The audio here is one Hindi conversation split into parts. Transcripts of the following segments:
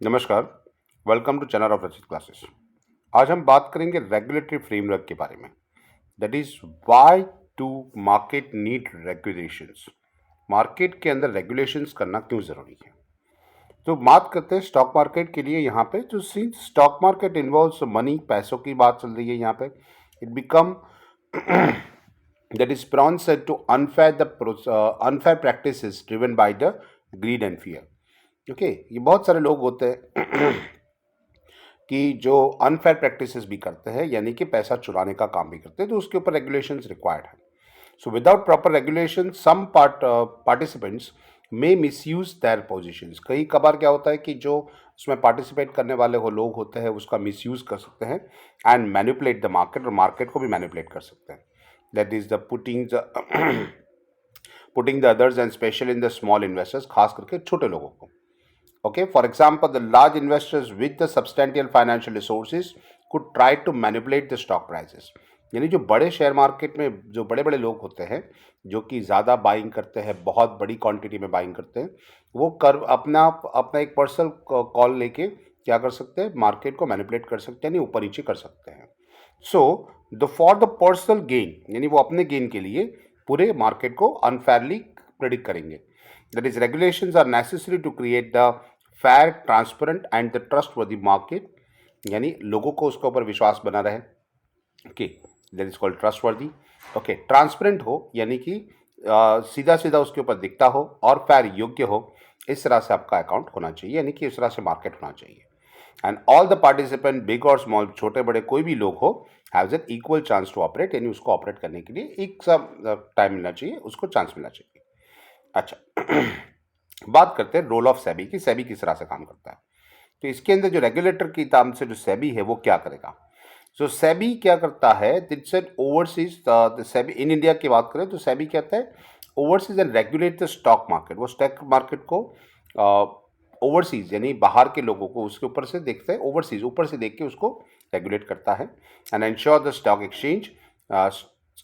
नमस्कार, welcome to channel of Rachit classes. आज हम बात करेंगे रेगुलेटरी फ्रेमवर्क के बारे में। That is why to market need regulations. Market के अंदर रेगुलेशंस करना क्यों ज़रूरी है। तो बात करते हैं स्टॉक मार्केट के लिए। यहाँ पे जो स्टॉक मार्केट इन्वॉल्व्स मनी, पैसों की बात चल रही है यहाँ पे। It become that is prone said to unfair practices driven by the greed and fear. Okay, ये बहुत सारे लोग होते हैं कि जो अनफेयर प्रैक्टिसेस भी करते हैं, यानी कि पैसा चुराने का काम भी करते हैं, तो उसके ऊपर रेगुलेशंस रिक्वायर्ड है। सो विदाउट प्रॉपर रेगुलेशन सम पार्टिसिपेंट्स में मिसयूज देयर पोजीशंस। कई कबार क्या होता है कि जो उसमें पार्टिसिपेट करने वाले लोग होते हैं उसका मिसयूज कर सकते हैं एंड मैनिपुलेट द मार्केट, और मार्केट को भी मैनिपुलेट कर सकते हैं। That is the putting the others and special in the small investors, खास करके छोटे लोगों को। Okay, for example, the large investors with the substantial financial resources could try to manipulate the stock prices. यानी जो बड़े शेयर मार्केट में जो बड़े बड़े लोग होते हैं, जो कि ज़्यादा बाइंग करते हैं, बहुत बड़ी क्वांटिटी में बाइंग करते हैं, वो कर अपना अपना एक पर्सनल कॉल लेके क्या कर सकते हैं, मार्केट को मैनिपुलेट कर सकते हैं, यानी ऊपर नीचे कर सकते हैं। So for the personal gain, यानी वो अपने गेन के लिए पूरे मार्केट को अनफेयरली प्रेडिक्ट करेंगे। That is regulations are necessary to create the fair, transparent and the trustworthy market, यानी लोगों को उसके ऊपर विश्वास बना रहे। Okay, that is called trustworthy. Okay, transparent हो यानी कि सीधा सीधा उसके ऊपर दिखता हो, और फेयर, योग्य हो। इस तरह से आपका अकाउंट होना चाहिए, यानी कि इस तरह से मार्केट होना चाहिए। And all the participant, big और स्मॉल, छोटे बड़े कोई भी लोग हो, haves an equal chance to operate, यानी उसको ऑपरेट करने के लिए एक सा टाइम मिलना चाहिए, उसको चांस मिलना चाहिए। अच्छा, बात करते हैं रोल ऑफ सेबी की। सेबी किस तरह से काम करता है। तो इसके अंदर जो रेगुलेटर की तरफ से जो सेबी है वो क्या करेगा। सो सेबी क्या करता है, it's an overseas, SEBI in India की बात करें तो सेबी कहता है overseas and regulate the stock market. वो स्टॉक मार्केट को ओवरसीज यानी बाहर के लोगों को उसके ऊपर से देखते हैं, ओवरसीज ऊपर से देख के उसको रेगुलेट करता है। And ensure the stock exchange,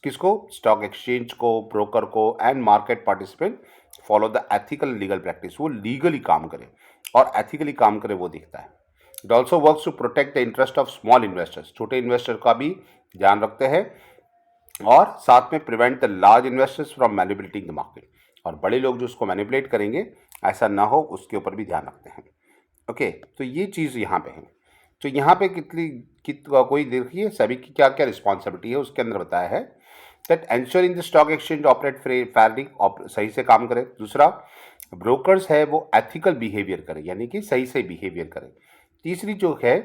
किसको, स्टॉक एक्सचेंज को, ब्रोकर को and market participant follow the ethical legal practice. वो लीगली काम करे और एथिकली काम करे वो देखता है। It also works to protect the interest of small investors. छोटे इन्वेस्टर का भी ध्यान रखते हैं, और साथ में prevent the large investors from manipulating the market. और बड़े लोग जो उसको मैनिपुलेट करेंगे ऐसा ना हो, उसके ऊपर भी ध्यान रखते हैं। ओके, तो ये चीज़ यहाँ पे है। तो यहाँ पे कोई देखिए सेबी की क्या क्या रिस्पॉन्सिबिलिटी है, उसके अंदर बताया है that ensuring the stock exchange operate Fairlie, सही से काम करे। दूसरा, ब्रोकर्स है वो एथिकल बिहेवियर करे, यानी कि सही से बिहेवियर करे। तीसरी जो है,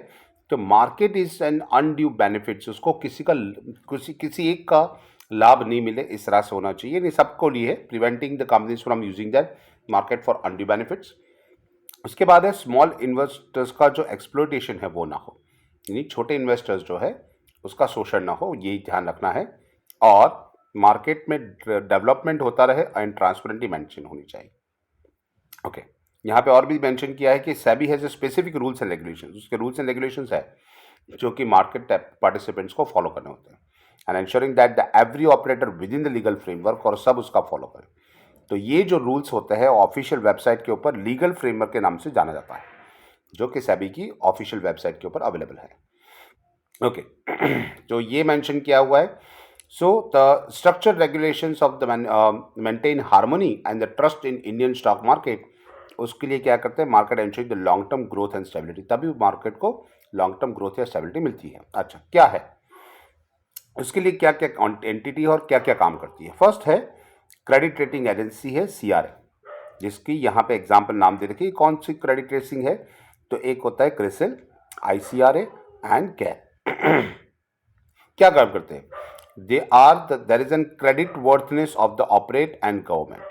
तो market is an undue benefits, उसको किसी एक का लाभ नहीं मिले, इस तरह से होना चाहिए, नहीं सबको लिए, preventing the companies from using that market for undue benefits. उसके बाद है स्मॉल इन्वेस्टर्स का जो एक्सप्लोइटेशन है वो ना हो, यानी छोटे इन्वेस्टर्स जो है उसका शोषण ना हो, यही ध्यान रखना है। और मार्केट में डेवलपमेंट होता रहे एंड ट्रांसपेरेंटी मेंशन होनी चाहिए। ओके, यहाँ पे और भी मेंशन किया है कि SEBI has specific rules and regulations. उसके रूल्स एंड रेगुलेशंस है जो कि मार्केट पार्टिसिपेंट्स को फॉलो करने होते हैं। And ensuring that the every operator with in the legal framework, और सब उसका फॉलो करें। तो ये जो रूल्स होते हैं ऑफिशियल वेबसाइट के ऊपर लीगल फ्रेमवर्क के नाम से जाना जाता है, जो कि सेबी की ऑफिशियल वेबसाइट के ऊपर अवेलेबल है। ओके, तो ये मेंशन किया हुआ है। So the structure regulations of the maintain harmony and the trust in Indian stock market. उसके लिए क्या करते हैं, market ensuring the long term growth and stability, तभी मार्केट को लॉन्ग टर्म ग्रोथ या स्टेबिलिटी मिलती है। अच्छा, क्या है उसके लिए, क्या क्या एंटिटी और क्या क्या काम करती है। फर्स्ट है क्रेडिट रेटिंग एजेंसी है सीआरए, जिसकी यहाँ पे एग्जाम्पल नाम दे रखी है। कौन सी क्रेडिट रेटिंग है, तो एक होता है क्रिसिल, आईसीआरए एंड कैप। क्या काम करते हैं, there is an credit worthiness of the operate and government.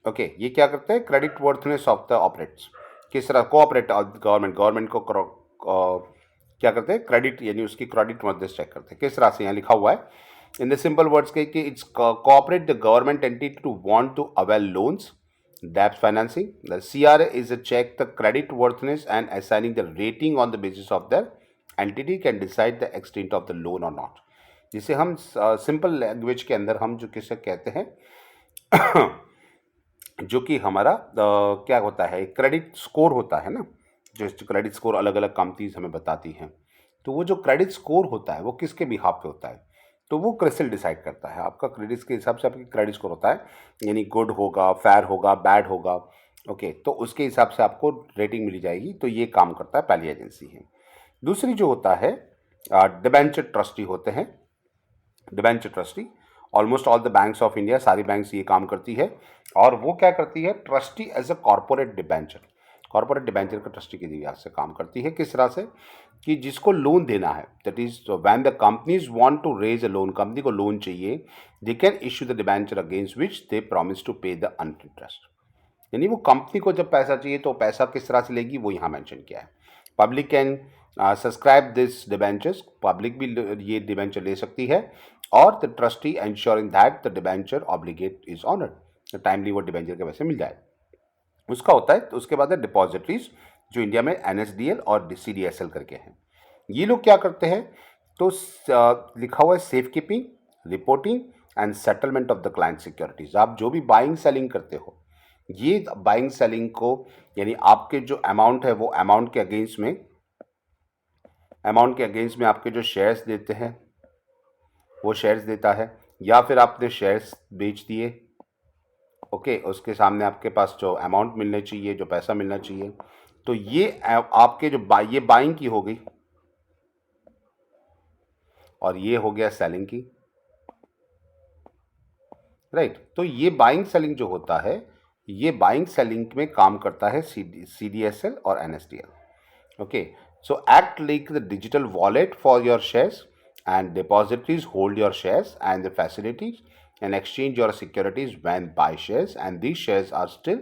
Okay, ये क्या करते हैं, credit worthiness of the operates, किस तरह कोऑपरेट गवर्नमेंट को क्या करते हैं, क्रेडिट, यानी उसकी क्रेडिट वर्थिनेस चेक करते हैं। किस तरह से, यहाँ लिखा हुआ है इन द सिंपल वर्ड्स के कि it's corporate the government entity to want to avail loans, debt financing. The CRA is a check the credit worthiness and assigning the rating on the basis of the entity can decide the extent of the loan or not. जिसे हम सिंपल लैंग्वेज के अंदर हम जो किसे कहते हैं जो कि हमारा क्या होता है, क्रेडिट स्कोर होता है ना, जो क्रेडिट स्कोर अलग अलग कंपनीज हमें बताती हैं, तो वो जो क्रेडिट स्कोर होता है वो किसके बिहाफ पे होता है, तो वो क्रिसिल डिसाइड करता है। आपका क्रेडिट के हिसाब से आपकी क्रेडिट स्कोर होता है, यानी गुड होगा, फेयर होगा, बैड होगा, ओके, तो उसके हिसाब से आपको रेटिंग मिली जाएगी। तो ये काम करता है, पहली एजेंसी है। दूसरी जो होता है, डिबेंचर ट्रस्टी होते हैं। Debenture trustee, almost all the banks of India, सारी बैंक्स ये काम करती है। और वो क्या करती है, trustee as a corporate debenture, corporate debenture का ट्रस्टी की लिहाज से काम करती है। किस तरह से, कि जिसको लोन देना है, that is when the companies want to raise a loan, company को लोन चाहिए, they can issue the debenture against which they promise to pay the interest. यानी वो कंपनी को जब पैसा चाहिए तो पैसा किस तरह से लेगी वो यहाँ मेंशन किया है। Public can subscribe this debentures, public भी ये डिबेंचर ले सकती है। और the trustee ensuring that the debenture obligate is honoured, timely वो डिबेंचर के पैसे मिल जाए, उसका होता है। तो उसके बाद है डिपॉजिटरीज, जो इंडिया में एनएसडीएल और सीडीएसएल करके हैं। ये लोग क्या करते हैं, तो लिखा हुआ है safe keeping, reporting and settlement of the client securities. आप जो भी बाइंग सेलिंग करते हो, ये बाइंग सेलिंग को, यानी आपके जो अमाउंट है वो अमाउंट के अगेंस्ट में आपके जो शेयर्स देते हैं वो शेयर्स देता है, या फिर आपने शेयर्स बेच दिए, ओके, उसके सामने आपके पास जो अमाउंट मिलने चाहिए, जो पैसा मिलना चाहिए, तो ये आपके जो ये बाइंग की हो गई, और ये हो गया सेलिंग की, राइट। तो ये बाइंग सेलिंग जो होता है, ये बाइंग सेलिंग में काम करता है सीडीएसएल और NSDL, okay. So act like the digital wallet for your shares, and depositories hold your shares and the facilities and exchange your securities when buy shares, and these shares are still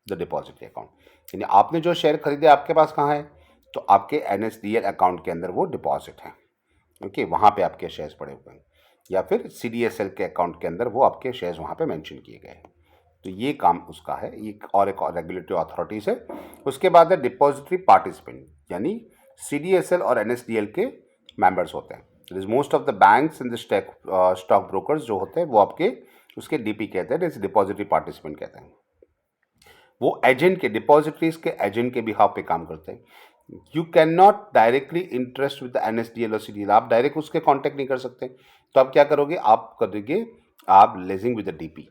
the depository account। यानी आपने जो शेयर खरीदे आपके पास कहाँ है, तो आपके एनएसडीएल अकाउंट के अंदर वो डिपॉजिट है, ओके, वहाँ पे आपके शेयर्स पड़े हुए हैं, या फिर सीडीएसएल के अकाउंट के अंदर वो आपके शेयर्स वहाँ पे मेंशन किए गए हैं। तो ये काम उसका है। ये और एक रेगुलेटरी अथॉरिटीज है। उसके बाद है डिपॉजिटरी पार्टिसिपेंट, यानी सीडीएसएल और एनएसडीएल के मेंबर्स होते हैं। Most of the banks and the stock brokers जो होते हैं वो आपके उसके डीपी कहते हैं, डिपॉजिटरी पार्टिसिपेंट कहते हैं। वो एजेंट के, डिपॉजिटरीज के एजेंट के बिहाफ पे काम करते हैं। You can not directly interest with NSDL और सीडीएल, आप डायरेक्ट उसके कांटेक्ट नहीं कर सकते। तो आप क्या करोगे, आप करोगे, आप liaising with the DP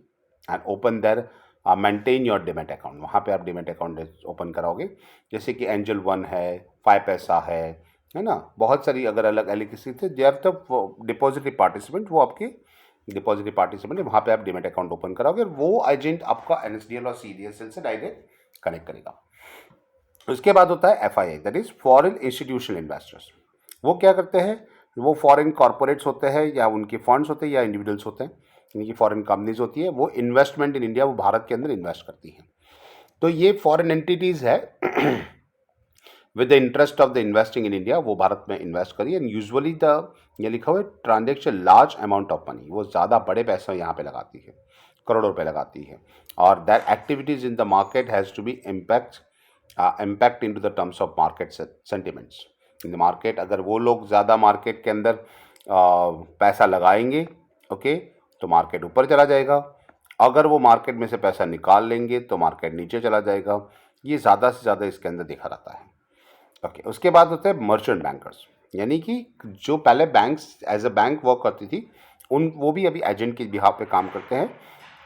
and open their maintain your demat account, वहाँ पे आप डिमेट अकाउंट ओपन कराओगे। जैसे कि एंजल वन है, 5 पैसा है ना, बहुत सारी अगर अलग अलग किसी थे, they are the depository participant, वो आपके डिपॉजिटरी पार्टिसिपेंट है, वहाँ पे आप डिमेट अकाउंट ओपन कराओगे, वो एजेंट आपका एनएसडीएल और सीडीएसएल से डायरेक्ट कनेक्ट करेगा। उसके बाद होता है FII, that is foreign institutional investors. वो क्या करते हैं, वो फॉरेन कॉर्पोरेट्स होते हैं, या उनके फंड्स होते हैं, या इंडिविजुअल्स होते हैं, इनकी फॉरेन कंपनीज होती है, वो इन्वेस्टमेंट इन इंडिया, वो भारत के अंदर इन्वेस्ट करती हैं। तो ये फॉरेन एंटिटीज़ है with the interest of the investing in India, वो भारत में इन्वेस्ट करिए। एंड यूजुअली द, ये लिखा हुआ है transaction large amount of money, वो ज़्यादा बड़े पैसे यहाँ पे लगाती है, करोड़ों रुपए लगाती है। और that activities in the market has to be impact into the terms of market sentiments in the market. अगर वो लोग ज़्यादा मार्केट के अंदर पैसा लगाएंगे, ओके, तो मार्केट ऊपर चला जाएगा। अगर वो मार्केट में से पैसा निकाल लेंगे तो मार्केट नीचे चला जाएगा। ये ज़्यादा से ज़्यादा इसके अंदर देखा जाता है, ओके। उसके बाद होते हैं मर्चेंट बैंकर्स, यानी कि जो पहले banks as a bank work करती थी, वो भी अभी एजेंट के बिहाफ पे काम करते हैं।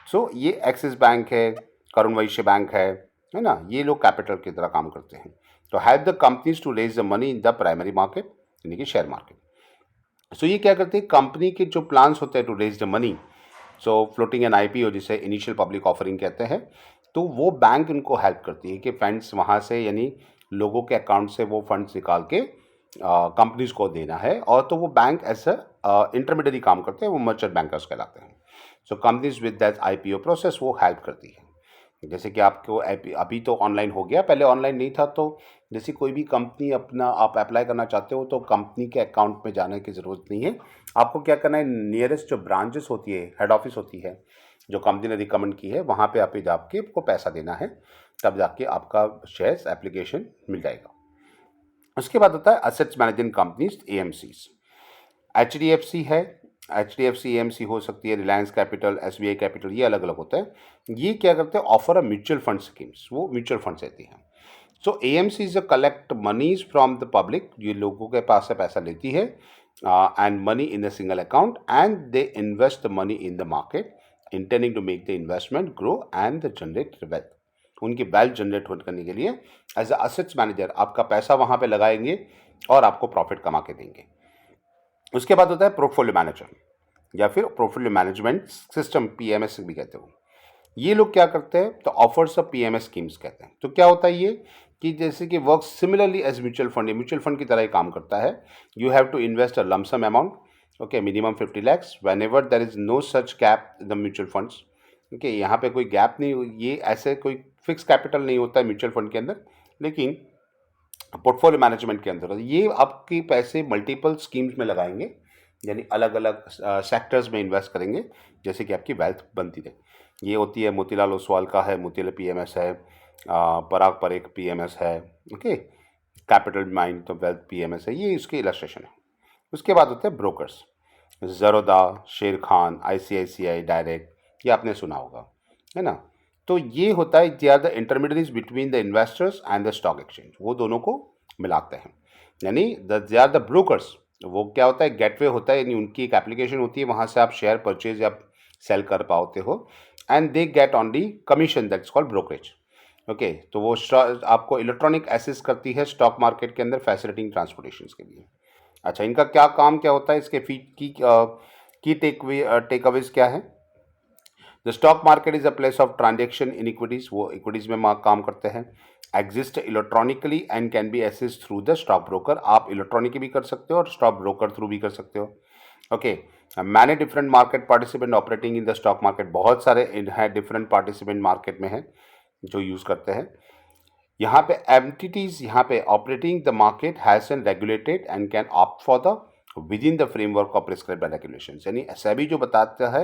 सो ये एक्सिस बैंक है, करुण वैश्य बैंक है ना, ये लोग कैपिटल की तरह काम करते हैं। तो help the companies to raise the money in the primary market, यानी कि शेयर मार्केट। सो ये क्या करते हैं, कंपनी के जो प्लान्स होते हैं to raise the money, so floating an IPO, जिसे इनिशियल पब्लिक ऑफरिंग कहते हैं, तो वो बैंक उनको हेल्प करती है कि फंड्स वहाँ से, यानी लोगों के अकाउंट से वो फंड्स निकाल के कंपनीज को देना है। और तो वो बैंक एज अ इंटरमीडियरी काम करते हैं, वो मर्चेंट बैंकर्स कहलाते हैं। सो companies with that IPO process वो हेल्प करती है। जैसे कि आपको अभी तो ऑनलाइन हो गया, पहले ऑनलाइन नहीं था। तो जैसे कोई भी कंपनी अपना आप अप्लाई करना चाहते हो तो कंपनी के अकाउंट में जाने की ज़रूरत नहीं है। आपको क्या करना है, नियरेस्ट जो ब्रांचेस होती है, हेड ऑफिस होती है, जो कंपनी ने रिकमेंड की है, वहाँ पे आप जाके आपको पैसा देना है, तब जाके आपका शेयर्स एप्लीकेशन मिल जाएगा। उसके बाद होता है assets managing companies, AMCs. HDFC है, एचडीएफसी एएमसी हो सकती है, रिलायंस कैपिटल, एसबीआई कैपिटल, ये अलग अलग होता है। ये क्या करते हैं, offer a mutual fund schemes, वो म्यूचुअल फंड्स देती हैं। So AMC is a collect monies from the public, ये लोगों के पास से पैसा लेती है and money in a single account, and they invest the money in the market intending to make the investment grow and generate wealth. उनकी वेल्थ जनरेट करने के लिए एज अ असेट्स मैनेजर आपका पैसा वहां पे लगाएंगे और आपको प्रॉफिट कमा के देंगे. उसके बाद होता है पोर्टफोलियो मैनेजर या फिर पोर्टफोलियो मैनेजमेंट सिस्टम, पीएमएस भी कहते हो. ये लोग क्या करते हैं, तो ऑफर्स ऑफ पीएमएस स्कीम्स कहते हैं. तो क्या होता है ये कि जैसे कि work similarly as mutual fund, ये म्यूचुअल फंड की तरह ही काम करता है. You have to invest a lumpsum amount, okay, minimum 50 lakhs whenever there is no such cap in the mutual funds. Okay, यहाँ पे कोई गैप नहीं, ये ऐसे कोई फिक्स कैपिटल नहीं होता है म्यूचुअल फंड के अंदर, लेकिन पोर्टफोलियो मैनेजमेंट के अंदर ये आपके पैसे मल्टीपल स्कीम्स में लगाएंगे, यानी अलग अलग सेक्टर्स में इन्वेस्ट करेंगे जैसे कि आपकी वेल्थ बनती रहे. ये होती है मोतीलाल ओसवाल का है, मोतीलाल पीएमएस है, पराग परेख पीएमएस है, ओके, कैपिटल माइंड तो वेल्थ पीएमएस है, ये इसके इलस्ट्रेशन है. उसके बाद होते हैं ब्रोकर्स, ज़रोदा, शेर खान, आईसीआईसीआई डायरेक्ट, ये आपने सुना होगा, है ना. तो ये होता है they are the intermediates between the investors and the stock exchange, वो दोनों को मिलाते हैं, यानी दे आर द ब्रोकर्स. वो क्या होता है, गेटवे होता है, यानी उनकी एक एप्लीकेशन होती है, वहाँ से आप शेयर परचेज या सेल कर पाते हो, and they get only commission, that's called brokerage. Okay, तो वो आपको इलेक्ट्रॉनिक असिस्ट करती है स्टॉक मार्केट के अंदर फैसिलिटिंग ट्रांसपोर्टेशन के लिए. अच्छा, इनका क्या काम क्या होता है, इसके की टेक अवेज क्या है. The stock market is a place of transaction in equities, वो इक्विटीज में काम करते हैं. Exist electronically and can be assist through the stock broker, आप इलेक्ट्रॉनिक भी कर सकते हो और स्टॉक ब्रोकर थ्रू भी कर सकते हो. Okay, many different market participant operating in the stock market, बहुत सारे है डिफरेंट पार्टिसिपेंट मार्केट में है जो यूज़ करते हैं. यहाँ पे एंटिटीज यहाँ पे operating the market has an regulated and can opt for the with in the framework of prescribed regulation, यानी सेबी जो बताता है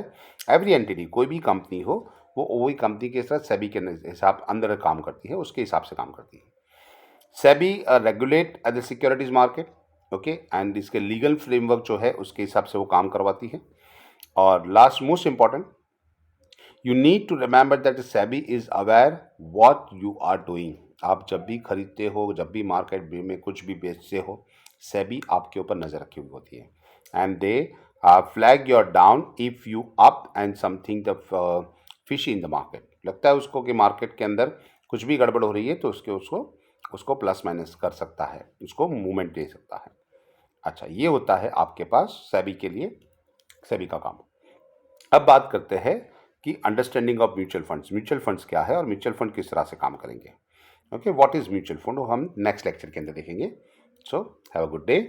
एवरी एंटिटी, कोई भी कंपनी हो वो वही कंपनी के साथ सेबी के हिसाब अंदर काम करती है, उसके हिसाब से काम करती है. SEBI regulate the securities market, okay, and इसके लीगल फ्रेमवर्क जो है उसके हिसाब से वो काम करवाती है. और last most important, you need to remember that SEBI is aware what you are doing. आप जब भी खरीदते हो, जब भी मार्केट में कुछ भी बेचते हो, सेबी आपके ऊपर नज़र रखी हुई होती है, and they flag your down if you up and something the fishy in the market. लगता है उसको कि मार्केट के अंदर कुछ भी गड़बड़ हो रही है तो उसको प्लस माइनस कर सकता है, उसको मूवमेंट दे सकता है. अच्छा, ये होता है आपके पास सेबी के लिए सेबी का काम. अब बात करते हैं कि अंडरस्टैंडिंग ऑफ म्यूचुअल फंड्स क्या है और म्यूचुअल फंड किस तरह से काम करेंगे. Okay, what is mutual fund, हम नेक्स्ट लेक्चर के अंदर देखेंगे. So have a good day.